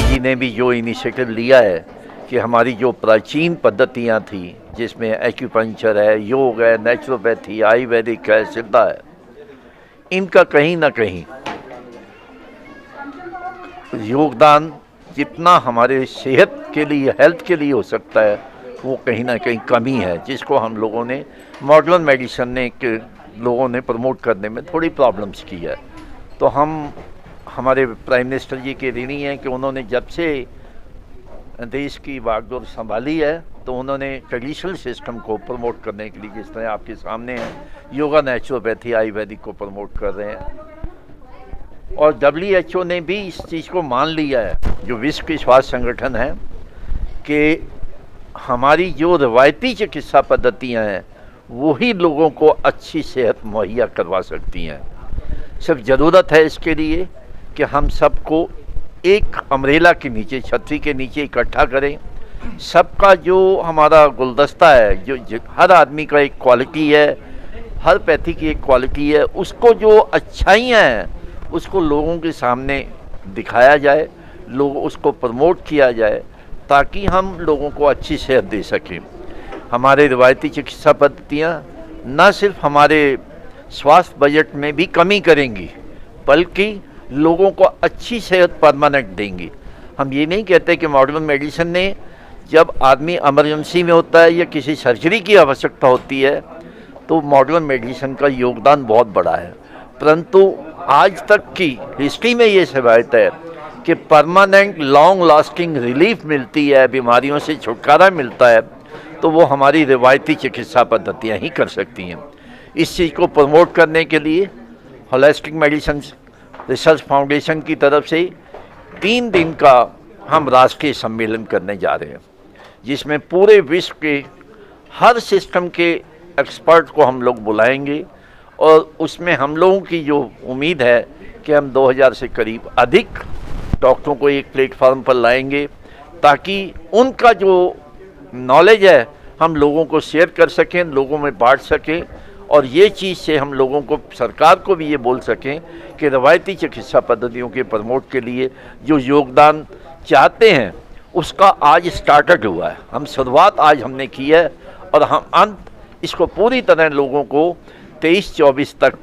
जी ने भी जो इनिशिएटिव लिया है कि हमारी जो प्राचीन पद्धतियाँ थी, जिसमें एक्यूपंक्चर है, योग है, नेचुरोपैथी, आयुर्वेदिक है, सिद्धा है, इनका कहीं ना कहीं योगदान जितना हमारे सेहत के लिए, हेल्थ के लिए हो सकता है, वो कहीं ना कहीं कमी है, जिसको हम लोगों ने मॉडर्न मेडिसिन ने के लोगों ने प्रमोट करने में थोड़ी प्रॉब्लम्स की है। तो हम हमारे प्राइम मिनिस्टर जी के ऋणी हैं कि उन्होंने जब से देश की बागडोर संभाली है तो उन्होंने ट्रेडिशनल सिस्टम को प्रमोट करने के लिए, जिस तरह आपके सामने है, योगा, नेचुरोपैथी, आयुर्वेदिक को प्रमोट कर रहे हैं। और WHO ने भी इस चीज़ को मान लिया है, जो विश्व के स्वास्थ्य संगठन है, कि हमारी जो रवायती चिकित्सा पद्धतियाँ हैं वही लोगों को अच्छी सेहत मुहैया करवा सकती हैं। सिर्फ ज़रूरत है इसके लिए कि हम सबको एक अम्ब्रेला के नीचे, छतरी के नीचे इकट्ठा करें। सबका जो हमारा गुलदस्ता है, जो हर आदमी का एक क्वालिटी है, हर पैथी की एक क्वालिटी है, उसको जो अच्छाइयाँ हैं उसको लोगों के सामने दिखाया जाए, लोग उसको प्रमोट किया जाए, ताकि हम लोगों को अच्छी सेहत दे सकें। हमारे रिवायती चिकित्सा पद्धतियाँ न सिर्फ हमारे स्वास्थ्य बजट में भी कमी करेंगी, बल्कि लोगों को अच्छी सेहत परमानेंट देंगी। हम ये नहीं कहते कि मॉडर्न मेडिसिन ने, जब आदमी इमरजेंसी में होता है या किसी सर्जरी की आवश्यकता होती है, तो मॉडर्न मेडिसिन का योगदान बहुत बड़ा है, परंतु आज तक की हिस्ट्री में ये शिकायत है कि परमानेंट लॉन्ग लास्टिंग रिलीफ मिलती है, बीमारियों से छुटकारा मिलता है, तो वो हमारी रिवायती चिकित्सा पद्धतियाँ ही कर सकती हैं। इस चीज़ को प्रमोट करने के लिए होलिस्टिक मेडिसिन रिसर्च फाउंडेशन की तरफ से 3 दिन का हम राष्ट्रीय सम्मेलन करने जा रहे हैं, जिसमें पूरे विश्व के हर सिस्टम के एक्सपर्ट को हम लोग बुलाएंगे, और उसमें हम लोगों की जो उम्मीद है कि हम 2000 से करीब अधिक डॉक्टरों को एक प्लेटफॉर्म पर लाएंगे, ताकि उनका जो नॉलेज है हम लोगों को शेयर कर सकें, लोगों में बांट सकें, और ये चीज़ से हम लोगों को, सरकार को भी ये बोल सकें कि रवायती चिकित्सा पद्धतियों के प्रमोट के लिए जो योगदान चाहते हैं उसका आज स्टार्टेड हुआ है। हम शुरुआत आज हमने की है, और हम अंत इसको पूरी तरह लोगों को 23-24 तक,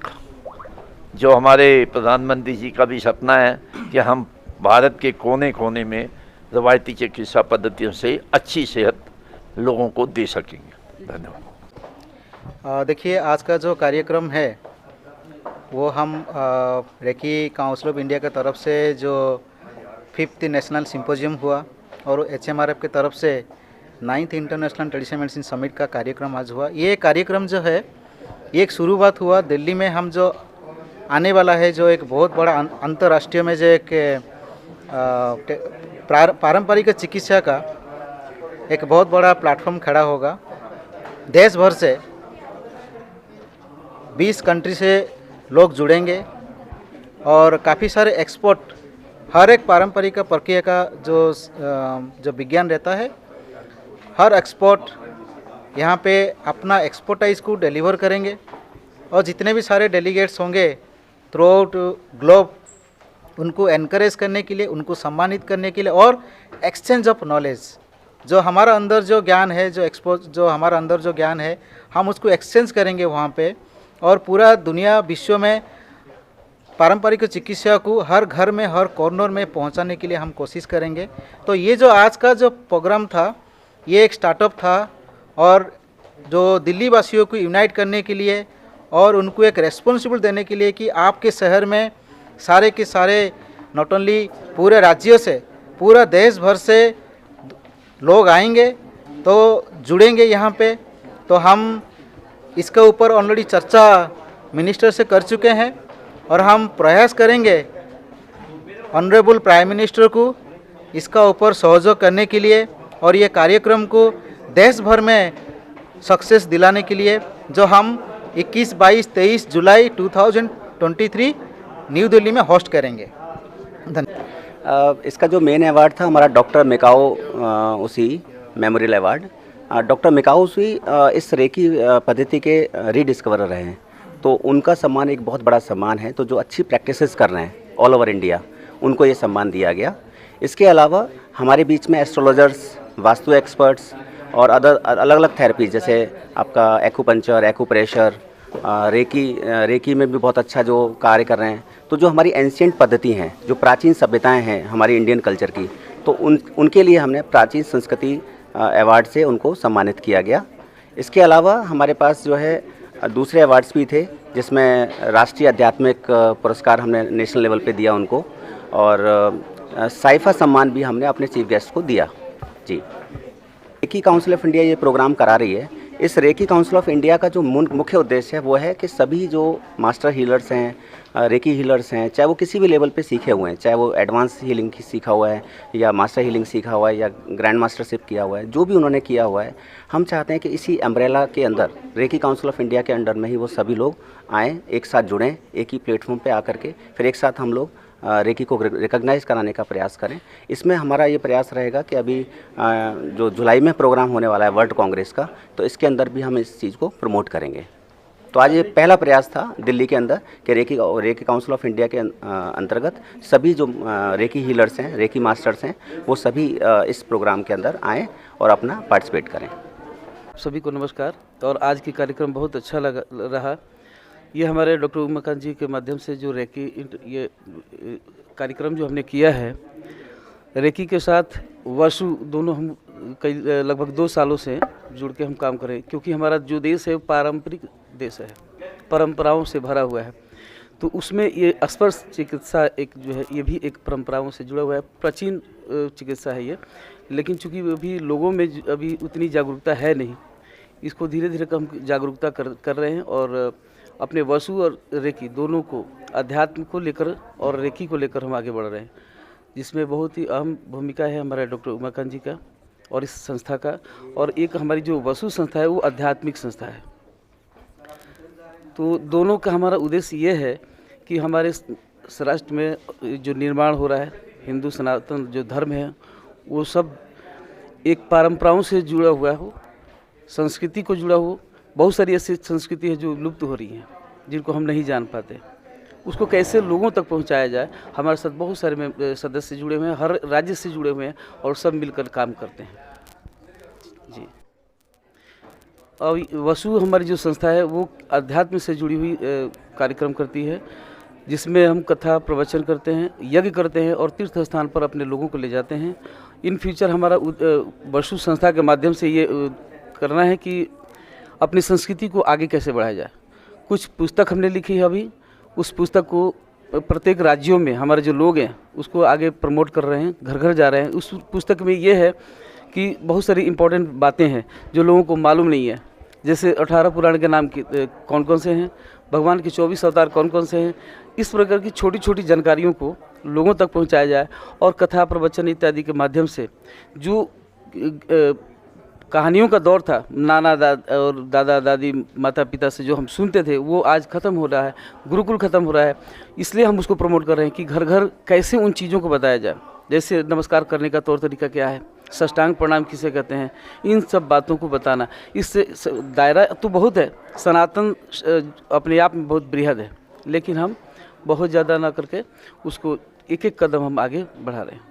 जो हमारे प्रधानमंत्री जी का भी सपना है कि हम भारत के कोने कोने में रवायती चिकित्सा पद्धतियों से अच्छी सेहत लोगों को दे सकेंगे। धन्यवाद। देखिए, आज का जो कार्यक्रम है वो हम रेकी काउंसिल ऑफ इंडिया की तरफ से जो 5th नेशनल सिंपोजियम हुआ, और HMRF की तरफ से 9th international traditional medicine summit का कार्यक्रम आज हुआ। ये कार्यक्रम जो है, ये एक शुरुआत हुआ दिल्ली में। हम जो आने वाला है, जो एक बहुत बड़ा अंतर्राष्ट्रीय में जो एक पारंपरिक चिकित्सा का एक बहुत बड़ा प्लेटफॉर्म खड़ा होगा। देश भर से 20 कंट्री से लोग जुड़ेंगे, और काफ़ी सारे एक्सपर्ट, हर एक पारंपरिक प्रक्रिया का जो विज्ञान रहता है, हर एक्सपर्ट यहाँ पे अपना एक्सपर्टाइज को डिलीवर करेंगे। और जितने भी सारे डेलीगेट्स होंगे थ्रू आउट ग्लोब, उनको एनकरेज करने के लिए, उनको सम्मानित करने के लिए, और एक्सचेंज ऑफ नॉलेज, जो हमारा अंदर जो ज्ञान है, जो हमारा अंदर जो ज्ञान है, हम उसको एक्सचेंज करेंगे वहाँ पे, और पूरा दुनिया, विश्व में पारंपरिक चिकित्सा को हर घर में, हर कॉर्नर में पहुंचाने के लिए हम कोशिश करेंगे। तो ये जो आज का जो प्रोग्राम था, ये एक स्टार्टअप था, और जो दिल्ली वासियों को यूनाइट करने के लिए और उनको एक रेस्पॉन्सिबल देने के लिए कि आपके शहर में सारे के सारे, नॉट ओनली पूरे राज्यों से, पूरा देश भर से लोग आएंगे, तो जुड़ेंगे यहाँ पे। तो हम इसके ऊपर ऑलरेडी चर्चा मिनिस्टर से कर चुके हैं, और हम प्रयास करेंगे ऑनरेबल प्राइम मिनिस्टर को इसका ऊपर सहयोग करने के लिए, और ये कार्यक्रम को देश भर में सक्सेस दिलाने के लिए, जो हम 21, 22, 23 जुलाई 2023 न्यू दिल्ली में होस्ट करेंगे। धन्यवाद। इसका जो मेन अवार्ड था हमारा डॉक्टर मिकाओ उसी मेमोरियल अवार्ड। डॉक्टर मिकाओ उसी इस रेकी पद्धति के रीडिस्कवरर रहे हैं, तो उनका सम्मान एक बहुत बड़ा सम्मान है। तो जो अच्छी प्रैक्टिसेस कर रहे हैं ऑल ओवर इंडिया, उनको ये सम्मान दिया गया। इसके अलावा हमारे बीच में एस्ट्रोलॉजर्स, वास्तु एक्सपर्ट्स और अलग अलग थेरेपीज जैसे आपका एक्यूपंक्चर, एक्यूप्रेशर, रेकी में भी बहुत अच्छा जो कार्य कर रहे हैं। तो जो हमारी एंशिएंट पद्धति हैं, जो प्राचीन सभ्यताएं हैं हमारी इंडियन कल्चर की, तो उनके लिए हमने प्राचीन संस्कृति अवार्ड से उनको सम्मानित किया गया। इसके अलावा हमारे पास जो है दूसरे अवार्ड्स भी थे, जिसमें राष्ट्रीय आध्यात्मिक पुरस्कार हमने नेशनल लेवल पे दिया उनको, और साइफा सम्मान भी हमने अपने चीफ गेस्ट को दिया जी। रेकी काउंसिल ऑफ इंडिया ये प्रोग्राम करा रही है। इस रेकी काउंसिल ऑफ इंडिया का जो मुख्य उद्देश्य है वो है कि सभी जो मास्टर हीलर्स हैं, रेकी हीलर्स हैं, चाहे वो किसी भी लेवल पे सीखे हुए हैं, चाहे वो एडवांस हीलिंग सीखा हुआ है या मास्टर हीलिंग सीखा हुआ है या ग्रैंड मास्टरशिप किया हुआ है, जो भी उन्होंने किया हुआ है, हम चाहते हैं कि इसी अम्ब्रेला के अंदर, रेकी काउंसिल ऑफ इंडिया के अंडर में ही वो सभी लोग आएँ, एक साथ जुड़ें, एक ही प्लेटफॉर्म पर आकर के फिर एक साथ हम लोग रेकी को रिकॉग्नाइज कराने का प्रयास करें। इसमें हमारा ये प्रयास रहेगा कि अभी जो जुलाई में प्रोग्राम होने वाला है वर्ल्ड कांग्रेस का, तो इसके अंदर भी हम इस चीज़ को प्रमोट करेंगे। तो आज ये पहला प्रयास था दिल्ली के अंदर कि रेकी काउंसिल ऑफ इंडिया के अंतर्गत सभी जो रेकी हीलर्स हैं, रेकी मास्टर्स हैं, वो सभी इस प्रोग्राम के अंदर आएँ और अपना पार्टिसिपेट करें। सभी को नमस्कार। और आज की कार्यक्रम बहुत अच्छा रहा। ये हमारे डॉक्टर उमाकांत जी के माध्यम से जो रेकी ये कार्यक्रम जो हमने किया है, रेकी के साथ वास्तु दोनों हम लगभग 2 सालों से जुड़ के हम काम करें, क्योंकि हमारा जो देश है पारंपरिक देश है, परंपराओं से भरा हुआ है। तो उसमें ये स्पर्श चिकित्सा एक जो है, ये भी एक परंपराओं से जुड़ा हुआ है, प्राचीन चिकित्सा है ये। लेकिन चूँकि अभी लोगों में अभी उतनी जागरूकता है नहीं, इसको धीरे धीरे हम जागरूकता कर रहे हैं और अपने वास्तु और रेकी दोनों को, अध्यात्म को लेकर और रेकी को लेकर हम आगे बढ़ रहे हैं, जिसमें बहुत ही अहम भूमिका है हमारे डॉक्टर उमाकांत जी का और इस संस्था का। और एक हमारी जो वास्तु संस्था है वो आध्यात्मिक संस्था है। तो दोनों का हमारा उद्देश्य ये है कि हमारे राष्ट्र में जो निर्माण हो रहा है, हिंदू सनातन जो धर्म है, वो सब एक परंपराओं से जुड़ा हुआ हो, संस्कृति को जुड़ा हो। बहुत सारी ऐसी संस्कृति है जो लुप्त हो रही हैं, जिनको हम नहीं जान पाते। उसको कैसे लोगों तक पहुंचाया जाए, हमारे साथ बहुत सारे सदस्य जुड़े हुए हैं, हर राज्य से जुड़े हुए हैं और सब मिलकर काम करते हैं जी। और वास्तु हमारी जो संस्था है वो अध्यात्म से जुड़ी हुई कार्यक्रम करती है, जिसमें हम कथा प्रवचन करते हैं, यज्ञ करते हैं और तीर्थ स्थान पर अपने लोगों को ले जाते हैं। इन फ्यूचर हमारा वास्तु संस्था के माध्यम से ये करना है कि अपनी संस्कृति को आगे कैसे बढ़ाया जाए। कुछ पुस्तक हमने लिखी है अभी, उस पुस्तक को प्रत्येक राज्यों में हमारे जो लोग हैं उसको आगे प्रमोट कर रहे हैं, घर घर जा रहे हैं। उस पुस्तक में ये है कि बहुत सारी इम्पोर्टेंट बातें हैं जो लोगों को मालूम नहीं है, जैसे 18 पुराण के नाम कौन कौन से हैं, भगवान के 24 अवतार कौन कौन से हैं। इस प्रकार की छोटी छोटी जानकारियों को लोगों तक पहुँचाया जाए और कथा प्रवचन इत्यादि के माध्यम से जो कहानियों का दौर था, नाना और दादा दादी माता पिता से जो हम सुनते थे, वो आज ख़त्म हो रहा है, गुरुकुल ख़त्म हो रहा है। इसलिए हम उसको प्रमोट कर रहे हैं कि घर घर कैसे उन चीज़ों को बताया जाए, जैसे नमस्कार करने का तौर तरीका क्या है, साष्टांग प्रणाम किसे कहते हैं, इन सब बातों को बताना। इससे दायरा तो बहुत है, सनातन अपने आप में बहुत बृहद है, लेकिन हम बहुत ज़्यादा ना करके उसको एक एक कदम हम आगे बढ़ा रहे हैं।